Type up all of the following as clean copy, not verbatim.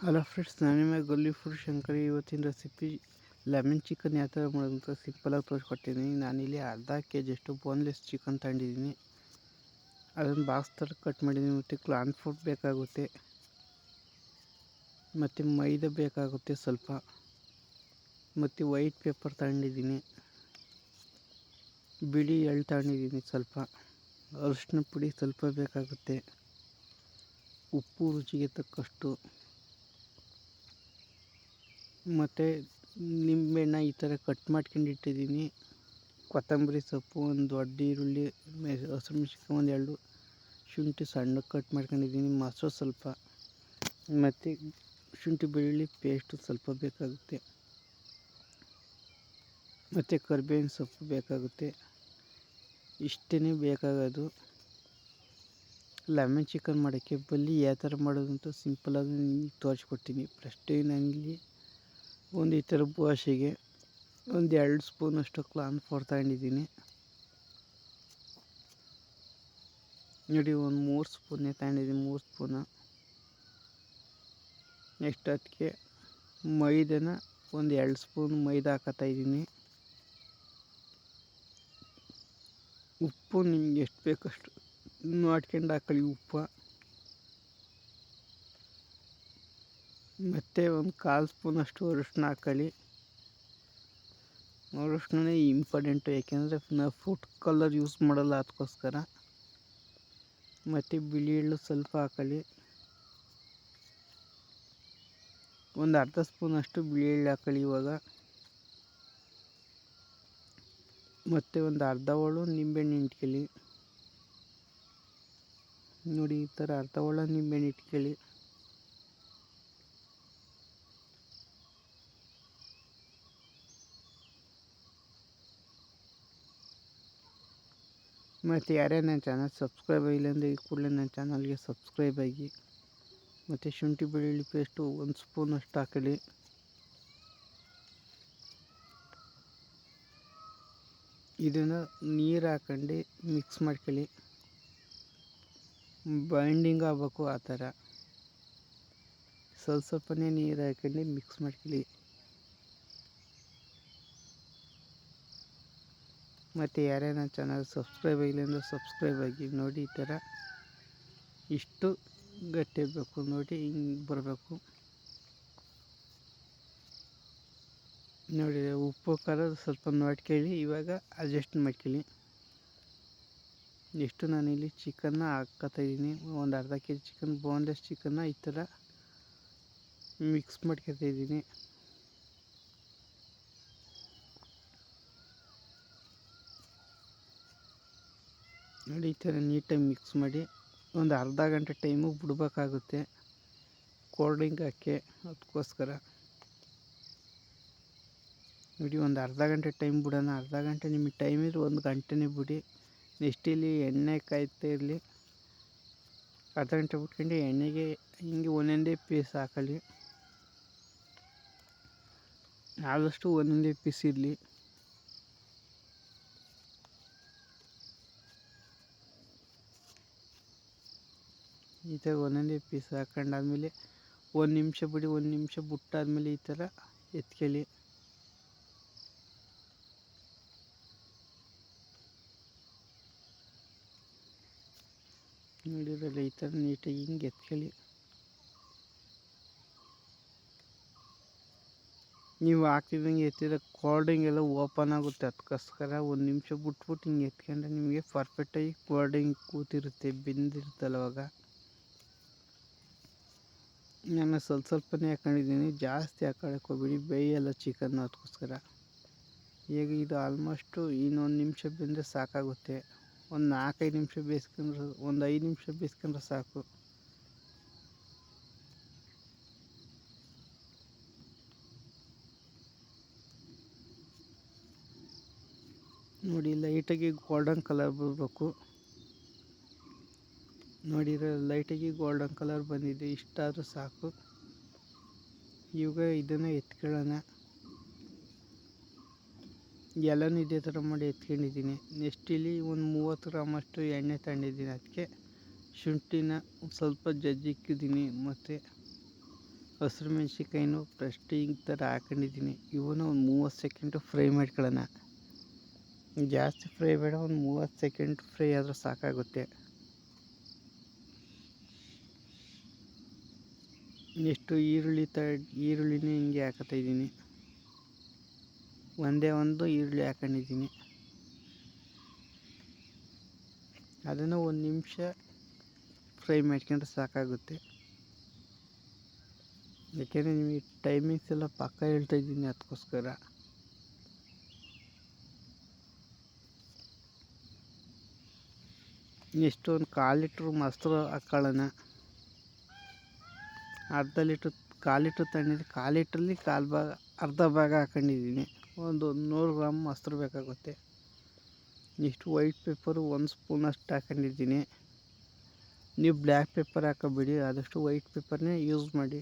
Hello friends, ನಾನು ನಿಮಗೆ ಗಲ್ಲಿ ಫುಡ್ ಶಂಕರಿ. ಇವತ್ತಿನ ರೆಸಿಪಿ ಲೆಮನ್ ಚಿಕನ್ ಯಾವ ಥರ ಮಾಡೋದಂತ ಸಿಂಪಲಾಗಿ ತೋರಿಸ್ಕೊಡ್ತೀನಿ. ನಾನಿಲ್ಲಿ ಅರ್ಧ KG ಅಷ್ಟು ಬೋನ್ಲೆಸ್ ಚಿಕನ್ ತಗೊಂಡಿದ್ದೀನಿ. ಅದನ್ನು ಬಾಕ್ಸ್ ಥರ ಕಟ್ ಮಾಡಿದ್ದೀನಿ. ಮತ್ತು ಕಾರ್ನ್ ಫ್ಲೋರ್ ಬೇಕಾಗುತ್ತೆ, ಮತ್ತು ಮೈದಾ ಬೇಕಾಗುತ್ತೆ ಸ್ವಲ್ಪ, ಮತ್ತು ವೈಟ್ ಪೇಪರ್ ತಗೊಂಡಿದ್ದೀನಿ, ಬಿಳಿ ಎಳ್ಳು ತಗೊಂಡಿದ್ದೀನಿ ಸ್ವಲ್ಪ, ಅರಿಶಿನ ಪುಡಿ ಸ್ವಲ್ಪ ಬೇಕಾಗುತ್ತೆ, ಉಪ್ಪು ರುಚಿಗೆ ತಕ್ಕಷ್ಟು, ಮತ್ತು ನಿಂಬೆಹಣ್ಣ ಈ ಥರ ಕಟ್ ಮಾಡ್ಕೊಂಡು ಇಟ್ಟಿದ್ದೀನಿ. ಕೊತ್ತಂಬರಿ ಸೊಪ್ಪು, ಒಂದು ದೊಡ್ಡ ಈರುಳ್ಳಿ, ಹಸಿಮೆಣ್ಸಿನ್ಕಾಯಿ ಒಂದು 2, ಶುಂಠಿ ಸಣ್ಣಗೆ ಕಟ್ ಮಾಡ್ಕೊಂಡಿದ್ದೀನಿ, ಮೊಸರು ಸ್ವಲ್ಪ, ಮತ್ತು ಶುಂಠಿ ಬೆಳ್ಳುಳ್ಳಿ ಪೇಸ್ಟು ಸ್ವಲ್ಪ ಬೇಕಾಗುತ್ತೆ, ಮತ್ತು ಕರಿಬೇವಿನ ಸೊಪ್ಪು ಬೇಕಾಗುತ್ತೆ. ಇಷ್ಟೇ ಬೇಕಾಗೋದು ಲೆಮನ್ ಚಿಕನ್ ಮಾಡೋಕ್ಕೆ. ಬಲ್ಲಿ ಯಾವ ಥರ ಮಾಡೋದು ಅಂತ ಸಿಂಪಲಾಗಿ ತೋರಿಸ್ಕೊಡ್ತೀನಿ. ಫಸ್ಟೇ ನಾನಿಲ್ಲಿ ಒಂದು ಈ ಥರ ಬೋಸಿಗೆ ಒಂದು 2 ಸ್ಪೂನಷ್ಟು ಕಾರ್ನ್ ಫ್ಲೋರ್ ತಗೊಂಡಿದ್ದೀನಿ. ನೋಡಿ, ಒಂದು 3 ಸ್ಪೂನೇ ತಗೊಂಡಿದ್ದೀನಿ, 3 ಸ್ಪೂನು. ನೆಕ್ಸ್ಟ್ ಅದಕ್ಕೆ ಮೈದಾನ ಒಂದು 2 ಸ್ಪೂನ್ ಮೈದಾ ಹಾಕತ್ತಾಯಿದ್ದೀನಿ. ಉಪ್ಪು ನಿಮ್ಗೆ ಎಷ್ಟು ಬೇಕಷ್ಟು ನೋಡ್ಕೊಂಡು ಹಾಕೊಳ್ಳಿ ಉಪ್ಪು. ಮತ್ತು ಒಂದು 1/4 ಸ್ಪೂನಷ್ಟು ಅರಿಶಿನ ಹಾಕೊಳ್ಳಿ. ಅರಿಶಿಣನೇ ಇಂಪಾರ್ಟೆಂಟು, ಯಾಕೆಂದರೆ ನಾವು ಫುಡ್ ಕಲರ್ ಯೂಸ್ ಮಾಡಲ್ಲ, ಅದಕ್ಕೋಸ್ಕರ. ಮತ್ತು ಬಿಳಿ ಎಳ್ಳು ಸ್ವಲ್ಪ ಹಾಕೊಳ್ಳಿ, ಒಂದು ಅರ್ಧ ಸ್ಪೂನಷ್ಟು ಬಿಳಿ ಎಳ್ಳು ಹಾಕೊಳ್ಳಿ ಇವಾಗ. ಮತ್ತು ಒಂದು ಅರ್ಧ ಹೋಳು ನಿಂಬೆಹಣ್ಣು ಇಟ್ಕೊಳ್ಳಿ. ನೋಡಿ, ಈ ಥರ ಅರ್ಧ ಹೋಳು ನಿಂಬೆಹಣ್ಣು ಇಟ್ಕೊಳ್ಳಿ. ಮತ್ತು ಯಾರೇ ನನ್ನ ಚಾನಲ್ ಸಬ್ಸ್ಕ್ರೈಬ್ ಆಗಿಲ್ಲ ಅಂದರೆ ಈ ಕೂಡಲೇ ನನ್ನ ಚಾನಲ್ಗೆ ಸಬ್ಸ್ಕ್ರೈಬ್ ಆಗಿ. ಮತ್ತು ಶುಂಠಿ ಬೆಳ್ಳುಳ್ಳಿ ಪೇಸ್ಟು 1 ಸ್ಪೂನಷ್ಟು ಹಾಕೊಳ್ಳಿ. ಇದನ್ನು ನೀರು ಹಾಕೊಂಡು ಮಿಕ್ಸ್ ಮಾಡ್ಕೊಳ್ಳಿ, ಬೈಂಡಿಂಗ್ ಆಗಬೇಕು ಆ ಥರ. ಸ್ವಲ್ಪನೇ ನೀರು ಹಾಕೊಂಡು ಮಿಕ್ಸ್ ಮಾಡ್ಕೊಳ್ಳಿ. ಮತ್ತು ಯಾರೇ ನನ್ನ ಚಾನಲ್ ಸಬ್ಸ್ಕ್ರೈಬ್ ಆಗಿಲ್ಲ ಅಂದರೆ ಸಬ್ಸ್ಕ್ರೈಬ್ ಆಗಿ. ನೋಡಿ, ಈ ಥರ ಇಷ್ಟು ಗಟ್ಟಿ ಆಗಬೇಕು. ನೋಡಿ, ಹಿಂಗೆ ಬರಬೇಕು. ನೋಡಿ, ಉಪ್ಪು ಖಾರ ಸ್ವಲ್ಪ ನೋಡ್ಕೊಳ್ಳಿ. ಇವಾಗ ಅಡ್ಜಸ್ಟ್ ಮಾಡ್ಕೊಳ್ಳಿ. ಎಷ್ಟು ನಾನಿಲ್ಲಿ ಚಿಕನ್ನ ಹಾಕ್ಕೊತಾಯಿದ್ದೀನಿ, ಒಂದು ಅರ್ಧ KG ಚಿಕನ್, ಬೋನ್ಲೆಸ್ ಚಿಕನ್ನ ಈ ಥರ ಮಿಕ್ಸ್ ಮಾಡ್ಕೊತಾಯಿದ್ದೀನಿ. ನೋಡಿ, ಈ ಥರ ನೀಟಾಗಿ ಮಿಕ್ಸ್ ಮಾಡಿ ಒಂದು ಅರ್ಧ ಗಂಟೆ ಟೈಮು ಬಿಡಬೇಕಾಗುತ್ತೆ ಕೋಲ್ಡ್ ಡ್ರಿಂಕ್ ಹಾಕಿ. ಅದಕ್ಕೋಸ್ಕರ ನೋಡಿ, ಒಂದು ಅರ್ಧ ಗಂಟೆ ಟೈಮ್ ಬಿಡೋಣ. ಅರ್ಧ ಗಂಟೆ ನಿಮಗೆ ಟೈಮ್ ಇದ್ರೆ 1 ಗಂಟೆನೇ ಬಿಡಿ. ನೆಕ್ಸ್ಟ್ ಇಲ್ಲಿ ಎಣ್ಣೆ ಕಾಯ್ತಾ ಇರಲಿ. ಅರ್ಧ ಗಂಟೆ ಬಿಟ್ಕೊಂಡು ಎಣ್ಣೆಗೆ ಹಿಂಗೆ ಒಂದೊಂದೇ ಪೀಸ್ ಹಾಕೊಳ್ಳಿ. ಆದಷ್ಟು ಒಂದೊಂದೇ ಪೀಸ್ ಇರಲಿ. ಈ ಥರ ಒಂದೊಂದೇ ಪೀಸ್ ಹಾಕೊಂಡಾದ್ಮೇಲೆ 1 ನಿಮಿಷ ಬಿಡಿ. 1 ನಿಮಿಷ ಬಿಟ್ಟಾದ್ಮೇಲೆ ಈ ಥರ ಎತ್ಕೊಳ್ಳಿ. ನೋಡಿರಲ್ಲ, ಈ ಥರ ನೀಟಾಗಿ ಹಿಂಗೆ ಎತ್ಕೊಳ್ಳಿ. ನೀವು ಹಾಕ್ತಿದ್ದಂಗೆ ಎತ್ತಿದ್ರೆ ಕೋಲ್ಡ್ ಡ್ರಿಂಕ್ ಎಲ್ಲ ಓಪನ್ ಆಗುತ್ತೆ. ಅದಕ್ಕೋಸ್ಕರ 1 ನಿಮಿಷ ಬಿಟ್ಬಿಟ್ಟು ಹಿಂಗೆ ಎತ್ಕೊಂಡ್ರೆ ನಿಮಗೆ ಪರ್ಫೆಕ್ಟಾಗಿ ಕೋಲ್ಡ್ ಡ್ರಿಂಕ್ ಕೂತಿರುತ್ತೆ, ಬೆಂದಿರುತ್ತಲ್ಲ ಅವಾಗ. ನಾನು ಸ್ವಲ್ಪನೇ ಹಾಕೊಂಡಿದ್ದೀನಿ, ಜಾಸ್ತಿ ಹಾಕೊಳ್ಳೋಕೆ ಹೋಗ್ಬೇಡಿ, ಬೇಯಲ್ಲ ಚಿಕನ್ನು. ಅದಕ್ಕೋಸ್ಕರ ಈಗ ಇದು ಆಲ್ಮೋಸ್ಟು ಇನ್ನೊಂದು ನಿಮಿಷ ಬೆಂದರೆ ಸಾಕಾಗುತ್ತೆ. ಒಂದು 4-5 ನಿಮಿಷ ಬೇಯಿಸ್ಕೊಂಡ್ರೆ, ಒಂದು 5 ನಿಮಿಷ ಬೇಯಿಸ್ಕೊಂಡ್ರೆ ಸಾಕು. ನೋಡಿ, ಲೈಟಾಗಿ ಗೋಲ್ಡನ್ ಕಲರ್ ಬರಬೇಕು. ನೋಡಿದ್ರೆ ಲೈಟಾಗಿ ಗೋಲ್ಡನ್ ಕಲರ್ ಬಂದಿದೆ, ಇಷ್ಟಾದರೂ ಸಾಕು. ಇವಾಗ ಇದನ್ನು ಎತ್ಕೊಳ್ಳೋಣ. ಎಲ್ಲನೂ ಇದೇ ಥರ ಮಾಡಿ ಎತ್ಕೊಂಡಿದ್ದೀನಿ. ನೆಕ್ಸ್ಟ್ ಇಲ್ಲಿ ಒಂದು 30 ಗ್ರಾಮಷ್ಟು ಎಣ್ಣೆ ತಗೊಂಡಿದ್ದೀನಿ. ಅದಕ್ಕೆ ಶುಂಠಿನ ಸ್ವಲ್ಪ ಜಜ್ಜಿಕ್ಕಿದ್ದೀನಿ, ಮತ್ತು ಹಸಿರು ಮೆಣಸಿನ್ಕಾಯಿನೂ ಫಸ್ಟ್ ಈ ಥರ ಹಾಕೊಂಡಿದ್ದೀನಿ. ಇವನ್ನ ಒಂದು 30 ಸೆಕೆಂಡು ಫ್ರೈ ಮಾಡ್ಕೊಳ್ಳೋಣ. ಜಾಸ್ತಿ ಫ್ರೈ ಬೇಡ, ಒಂದು 30 ಸೆಕೆಂಡ್ ಫ್ರೈ ಆದರೂ ಸಾಕಾಗುತ್ತೆ. ನೆಕ್ಸ್ಟು ಈರುಳ್ಳಿನ ಹಿಂಗೆ ಹಾಕತಾಯಿದ್ದೀನಿ. ಒಂದೇ ಒಂದು ಈರುಳ್ಳಿ ಹಾಕೊಂಡಿದ್ದೀನಿ. ಅದನ್ನು 1 ನಿಮಿಷ ಫ್ರೈ ಮಾಡ್ಕೊಂಡ್ರೆ ಸಾಕಾಗುತ್ತೆ. ಯಾಕೆಂದರೆ ನಿಮಗೆ ಟೈಮಿಂಗ್ಸ್ ಎಲ್ಲ ಪಕ್ಕ ಹೇಳ್ತಾಯಿದ್ದೀನಿ, ಅದಕ್ಕೋಸ್ಕರ. ನೆಕ್ಸ್ಟ್ ಒಂದು 1/4 ಲೀಟ್ರ್ ಮೊಸರು ಹಾಕ್ಕೊಳ್ಳೋಣ. ಕಾಲು ಲೀಟ್ರ್ ತಗೊಂಡಿದ್ದು 1/4 ಲೀಟ್ರಲ್ಲಿ ಅರ್ಧ ಭಾಗ ಹಾಕೊಂಡಿದ್ದೀನಿ. ಒಂದು 100 ಗ್ರಾಮ್ ಮೊಸರು ಬೇಕಾಗುತ್ತೆ. ನೆಕ್ಸ್ಟ್ ವೈಟ್ ಪೆಪ್ಪರು 1 ಸ್ಪೂನಷ್ಟು ಹಾಕೊಂಡಿದ್ದೀನಿ. ನೀವು ಬ್ಲ್ಯಾಕ್ ಪೆಪ್ಪರ್ ಹಾಕೋಬೇಡಿ, ಆದಷ್ಟು ವೈಟ್ ಪೆಪ್ಪರ್ನೇ ಯೂಸ್ ಮಾಡಿ.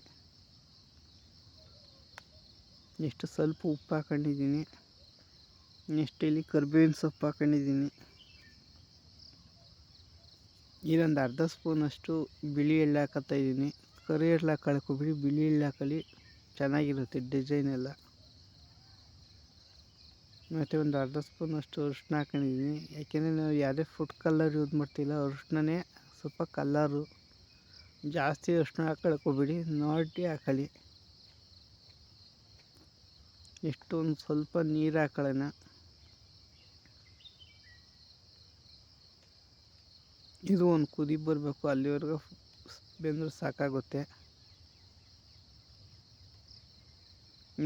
ನೆಕ್ಸ್ಟ್ ಸ್ವಲ್ಪ ಉಪ್ಪು ಹಾಕೊಂಡಿದ್ದೀನಿ. ನೆಕ್ಸ್ಟ್ ಇಲ್ಲಿ ಕರಿಬೇವಿನ ಸೊಪ್ಪು ಹಾಕೊಂಡಿದ್ದೀನಿ. ಇಲ್ಲೊಂದು ಅರ್ಧ ಸ್ಪೂನಷ್ಟು ಬಿಳಿ ಎಳ್ಳು ಹಾಕತ್ತಾಯಿದ್ದೀನಿ. ಕರಿ ಎಳ್ಳು ಹಾಕೊಳ್ಕೋಬಿಡಿ, ಬಿಳಿ ಎಳ್ಳು ಹಾಕೊಳ್ಳಿ, ಚೆನ್ನಾಗಿರುತ್ತೆ ಡಿಸೈನ್ ಎಲ್ಲ. ಮತ್ತು ಒಂದು ಅರ್ಧ ಸ್ಪೂನಷ್ಟು ಅರಿಶಿನ ಹಾಕೊಂಡಿದ್ದೀನಿ. ಯಾಕೆಂದರೆ ನಾವು ಯಾವುದೇ ಫುಡ್ ಕಲರ್ ಯೂಸ್ ಮಾಡ್ತಿಲ್ಲ, ಅರಿಶಿಣನೇ ಸ್ವಲ್ಪ ಕಲ್ಲರು. ಜಾಸ್ತಿ ಅರಿಶಿನ ಹಾಕೊಳ್ಕೋಬಿಡಿ, ನೋಡಿ ಹಾಕೊಳ್ಳಿ. ಎಷ್ಟು ಒಂದು ಸ್ವಲ್ಪ ನೀರು ಹಾಕೊಳ್ಳೋಣ. ಇದು ಒಂದು ಕುದಿ ಬರಬೇಕು, ಅಲ್ಲಿವರೆಗೂ ಬೆಂದರೆ ಸಾಕಾಗುತ್ತೆ.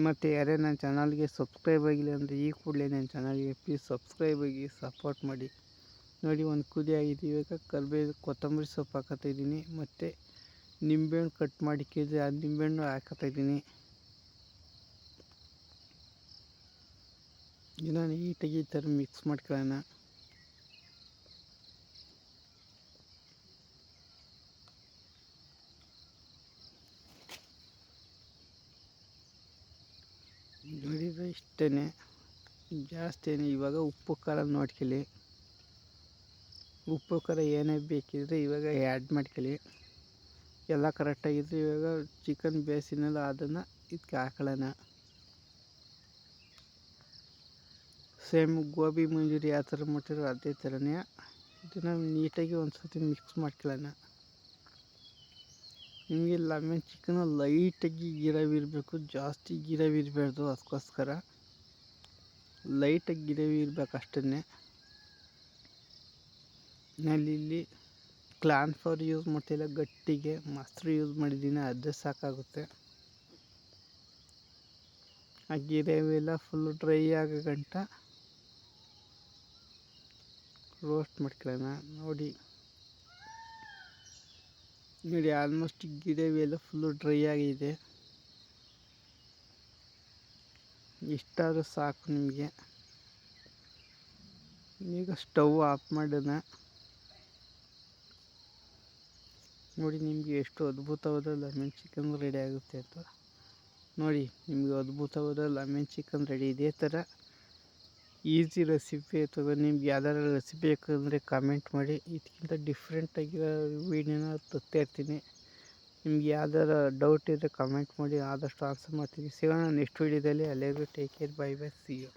ಮತ್ತು ಯಾರೇ ನನ್ನ ಚಾನಲ್ಗೆ ಸಬ್ಸ್ಕ್ರೈಬ್ ಆಗಿಲ್ಲ ಅಂದರೆ ಈ ಕೂಡಲೇ ನನ್ನ ಚಾನಲ್ಗೆ ಪ್ಲೀಸ್ ಸಬ್ಸ್ಕ್ರೈಬ್ ಆಗಿ ಸಪೋರ್ಟ್ ಮಾಡಿ. ನೋಡಿ, ಒಂದು ಕುದಿ ಆಗಿದೆ. ಇವಾಗ ಕೊತ್ತಂಬರಿ ಸೊಪ್ಪು ಹಾಕತ್ತಾಯಿದ್ದೀನಿ. ಮತ್ತು ನಿಂಬೆಹಣ್ಣು ಕಟ್ ಮಾಡಿಕ್ಕಿದ್ರೆ ಆ ನಿಂಬೆಹಣ್ಣು ಹಾಕತ್ತಾಯಿದ್ದೀನಿ. ಇದನ್ನು ನೀಟಾಗಿ ಈ ಥರ ಮಿಕ್ಸ್ ಮಾಡ್ಕೊಳ್ಳೋಣ. ನೋಡಿದರೆ ಇಷ್ಟೇ, ಜಾಸ್ತಿ. ಇವಾಗ ಉಪ್ಪು ಖಾರ ನೋಡ್ಕೊಳ್ಳಿ. ಉಪ್ಪು ಖಾರ ಏನೇ ಬೇಕಿದ್ರೆ ಇವಾಗ ಆ್ಯಡ್ ಮಾಡ್ಕೊಳ್ಳಿ. ಎಲ್ಲ ಕರೆಕ್ಟಾಗಿದ್ದರೆ ಇವಾಗ ಚಿಕನ್ ಬೇಯಿಸಿನಲ್ಲ, ಅದನ್ನು ಇದಕ್ಕೆ ಹಾಕೊಳ್ಳೋಣ. ಸೇಮ್ ಗೋಬಿ ಮಂಚೂರಿ ಯಾವ ಥರ ಮಾಡ್ತಿರೋ ಅದೇ ಥರನೇ ಇದನ್ನು ನೀಟಾಗಿ ಒಂದು ಸರ್ತಿ ಮಿಕ್ಸ್ ಮಾಡ್ಕೊಳ್ಳೋಣ. ನಿಮಗೆ ಲೆಮನ್ ಚಿಕನ್ ಲೈಟಾಗಿ ಗಿರವಿ ಇರಬೇಕು, ಜಾಸ್ತಿ ಗಿರವಿ ಇರಬಾರ್ದು. ಅದಕ್ಕೋಸ್ಕರ ಲೈಟಾಗಿ ಗಿರವಿ ಇರಬೇಕು ಅಷ್ಟೇ. ನಾನಿಲ್ಲಿ ಕಾರ್ನ್ ಫ್ಲೋರ್ ಯೂಸ್ ಮಾಡ್ತಿಲ್ಲ, ಗಟ್ಟಿಗೆ ಮೊಸರು ಯೂಸ್ ಮಾಡಿದ್ದೀನಿ, ಅದೇ ಸಾಕಾಗುತ್ತೆ. ಆ ಗಿರವಿ ಎಲ್ಲ ಫುಲ್ಲು ಡ್ರೈ ಆಗೋ ಗಂಟ ರೋಸ್ಟ್ ಮಾಡ್ಕೊಳ್ಳೋಣ. ನೋಡಿ ಆಲ್ಮೋಸ್ಟ್ ಗಿರವಿ ಎಲ್ಲ ಫುಲ್ಲು ಡ್ರೈ ಆಗಿದೆ. ಇಷ್ಟಾದರೂ ಸಾಕು ನಿಮಗೆ. ಈಗ ಸ್ಟವ್ ಆಫ್ ಮಾಡೋಣ. ನೋಡಿ ನಿಮಗೆ ಎಷ್ಟು ಅದ್ಭುತವಾದ ಲೆಮನ್ ಚಿಕನ್ ರೆಡಿ ಆಗುತ್ತೆ ಅಂತ. ನೋಡಿ, ನಿಮಗೆ ಅದ್ಭುತವಾದ ಲೆಮನ್ ಚಿಕನ್ ರೆಡಿ. ಇದೇ ಥರ ಈಸಿ ರೆಸಿಪಿ ಅಥವಾ ನಿಮ್ಗೆ ಯಾವ್ದಾರು ರೆಸಿಪಿ ಬೇಕಂದರೆ ಕಮೆಂಟ್ ಮಾಡಿ. ಇದಕ್ಕಿಂತ ಡಿಫ್ರೆಂಟಾಗಿರೋ ವೀಡಿಯೋನ ತರ್ತಾ ಇರ್ತೀನಿ. ನಿಮ್ಗೆ ಯಾವ್ದಾರು ಡೌಟ್ ಇದ್ದರೆ ಕಮೆಂಟ್ ಮಾಡಿ, ಆದಷ್ಟು ಆನ್ಸರ್ ಮಾಡ್ತೀನಿ. ಸಿಗೋಣ ನೆಕ್ಸ್ಟ್ ವೀಡಿಯೋದಲ್ಲಿ. ಅಲ್ಲಿವರೆಗೂ take care, bye bye, see you.